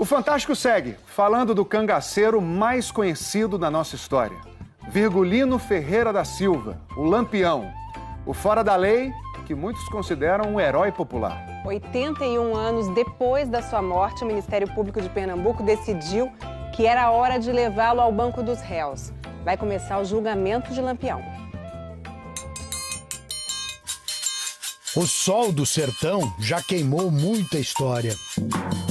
O Fantástico segue falando do cangaceiro mais conhecido da nossa história. Virgulino Ferreira da Silva, o Lampião. O fora da lei, que muitos consideram um herói popular. 81 anos depois da sua morte, o Ministério Público de Pernambuco decidiu que era hora de levá-lo ao banco dos réus. Vai começar o julgamento de Lampião. O sol do sertão já queimou muita história.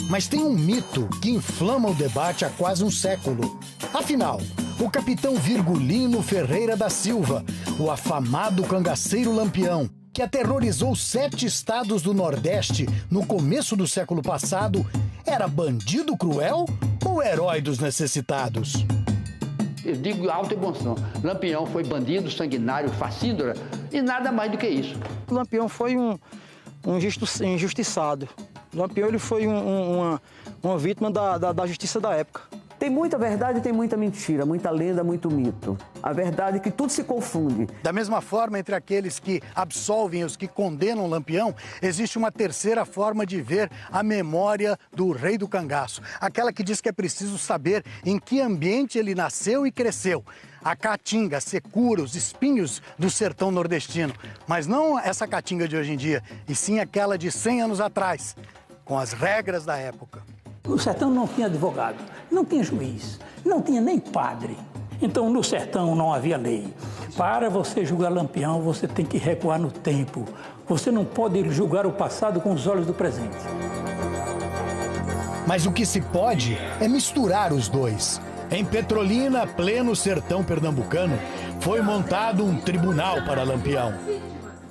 Mas tem um mito que inflama o debate há quase um século. Afinal, o capitão Virgulino Ferreira da Silva, o afamado cangaceiro Lampião, que aterrorizou 7 estados do Nordeste no começo do século passado, era bandido cruel ou herói dos necessitados? Eu digo alto e bom som. Lampião foi bandido, sanguinário, facíndora e nada mais do que isso. O Lampião foi um injustiçado. O Lampião ele foi uma vítima da justiça da época. Tem muita verdade e tem muita mentira, muita lenda, muito mito. A verdade é que tudo se confunde. Da mesma forma, entre aqueles que absolvem e os que condenam Lampião, existe uma terceira forma de ver a memória do rei do cangaço. Aquela que diz que é preciso saber em que ambiente ele nasceu e cresceu. A caatinga, a secura, os espinhos do sertão nordestino. Mas não essa caatinga de hoje em dia, e sim aquela de 100 anos atrás, com as regras da época. O sertão não tinha advogado, não tinha juiz, não tinha nem padre. Então, no sertão não havia lei. Para você julgar Lampião, você tem que recuar no tempo. Você não pode julgar o passado com os olhos do presente. Mas o que se pode é misturar os dois. Em Petrolina, pleno sertão pernambucano, foi montado um tribunal para Lampião.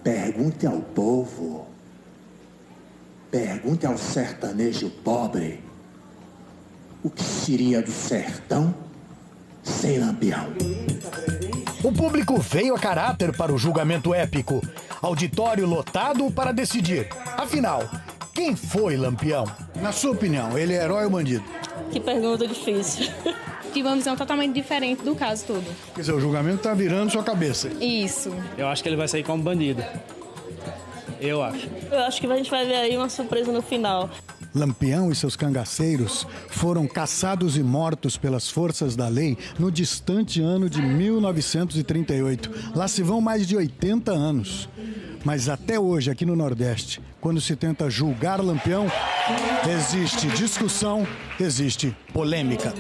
Pergunte ao povo, pergunte ao sertanejo pobre, o que seria do sertão sem Lampião? O público veio a caráter para o julgamento épico. Auditório lotado para decidir. Afinal, quem foi Lampião? Na sua opinião, ele é herói ou bandido? Que pergunta difícil. Tive uma visão totalmente diferente do caso todo. Quer dizer, o julgamento está virando sua cabeça. Isso. Eu acho que ele vai sair como bandido. Eu acho. Eu acho que a gente vai ver aí uma surpresa no final. Lampião e seus cangaceiros foram caçados e mortos pelas forças da lei no distante ano de 1938. Lá se vão mais de 80 anos. Mas até hoje, aqui no Nordeste, quando se tenta julgar Lampião, existe discussão, existe polêmica.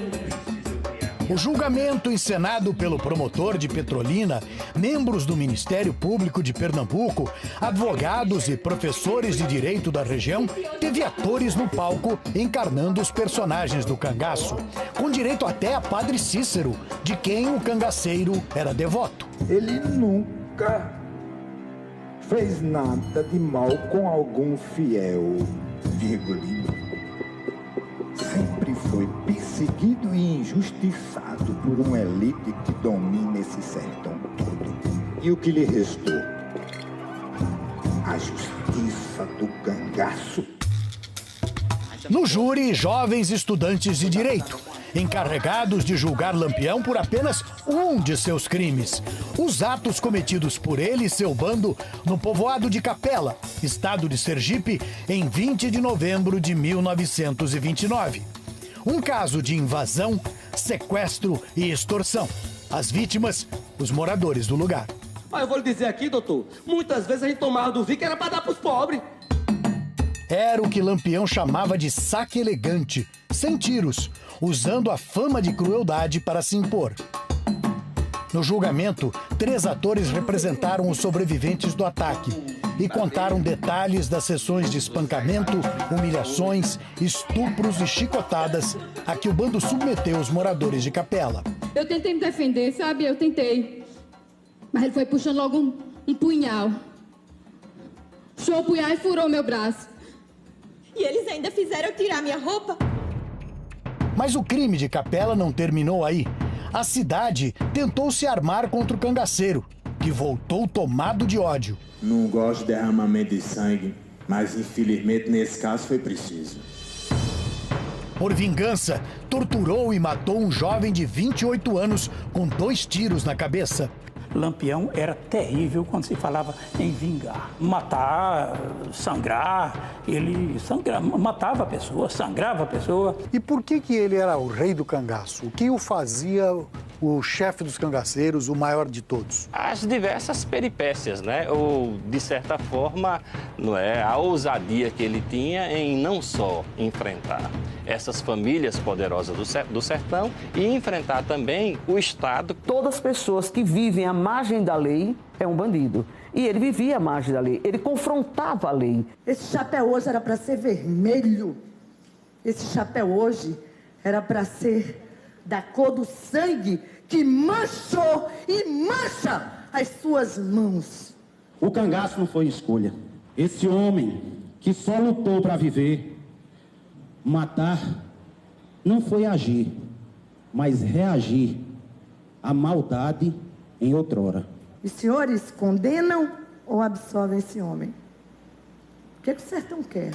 O julgamento encenado pelo promotor de Petrolina, membros do Ministério Público de Pernambuco, advogados e professores de direito da região, teve atores no palco encarnando os personagens do cangaço, com direito até a Padre Cícero, de quem o cangaceiro era devoto. Ele nunca fez nada de mal com algum fiel, Virgulino. Sempre foi perseguido e injustiçado por uma elite que domina esse sertão todo. E o que lhe restou? A justiça do cangaço. No júri, jovens estudantes de direito, encarregados de julgar Lampião por apenas um de seus crimes: os atos cometidos por ele e seu bando no povoado de Capela, estado de Sergipe, em 20 de novembro de 1929. Um caso de invasão, sequestro e extorsão. As vítimas, os moradores do lugar. Mas eu vou lhe dizer aqui, doutor, muitas vezes a gente tomava do vinho que era para dar pros pobres. Era o que Lampião chamava de saque elegante, sem tiros, usando a fama de crueldade para se impor. No julgamento, 3 atores representaram os sobreviventes do ataque e contaram detalhes das sessões de espancamento, humilhações, estupros e chicotadas a que o bando submeteu os moradores de Capela. Eu tentei me defender, sabe? Eu tentei. Mas ele foi puxando logo um punhal. Puxou o punhal e furou meu braço. E eles ainda fizeram eu tirar minha roupa? Mas o crime de Capela não terminou aí. A cidade tentou se armar contra o cangaceiro, que voltou tomado de ódio. Não gosto de derramamento de sangue, mas infelizmente nesse caso foi preciso. Por vingança, torturou e matou um jovem de 28 anos com 2 tiros na cabeça. Lampião era terrível quando se falava em vingar. Matar, sangrar, ele matava a pessoa, sangrava a pessoa. E por que ele era o rei do cangaço? O que o fazia o chefe dos cangaceiros, o maior de todos? As diversas peripécias, né? Ou, de certa forma, não é, a ousadia que ele tinha em não só enfrentar essas famílias poderosas do sertão e enfrentar também o Estado. Todas as pessoas que vivem à margem da lei é um bandido. E ele vivia à margem da lei, ele confrontava a lei. Esse chapéu hoje era para ser vermelho. Esse chapéu hoje era para ser da cor do sangue que manchou e mancha as suas mãos. O cangaço não foi escolha. Esse homem que só lutou para viver, matar, não foi agir, mas reagir à maldade em outrora. Os senhores condenam ou absolvem esse homem? O que o sertão quer?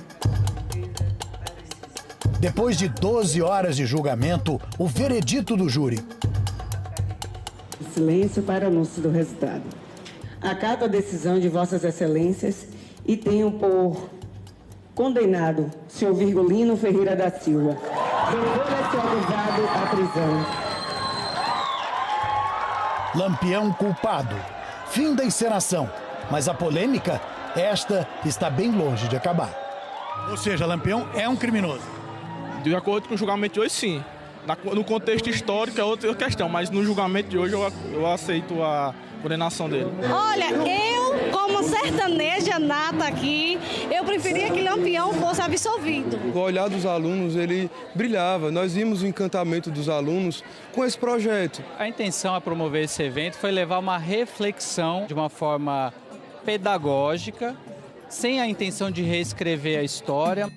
Depois de 12 horas de julgamento, o veredito do júri. Silêncio para anúncio do resultado. Acato a decisão de Vossas Excelências e tenho por condenado o senhor Virgulino Ferreira da Silva. Declara-se acusado à prisão. Lampião culpado. Fim da encenação. Mas a polêmica, esta está bem longe de acabar. Ou seja, Lampião é um criminoso. De acordo com o julgamento de hoje, sim. No contexto histórico é outra questão, mas no julgamento de hoje eu aceito a condenação dele. Olha, eu, como sertaneja nata aqui, eu preferia que Lampião fosse absolvido. O olhar dos alunos, ele brilhava. Nós vimos o encantamento dos alunos com esse projeto. A intenção a promover esse evento foi levar uma reflexão de uma forma pedagógica, sem a intenção de reescrever a história.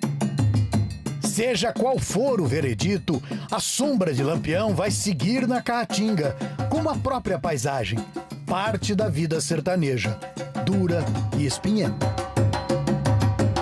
Seja qual for o veredito, a sombra de Lampião vai seguir na Caatinga, como a própria paisagem, parte da vida sertaneja, dura e espinhenta.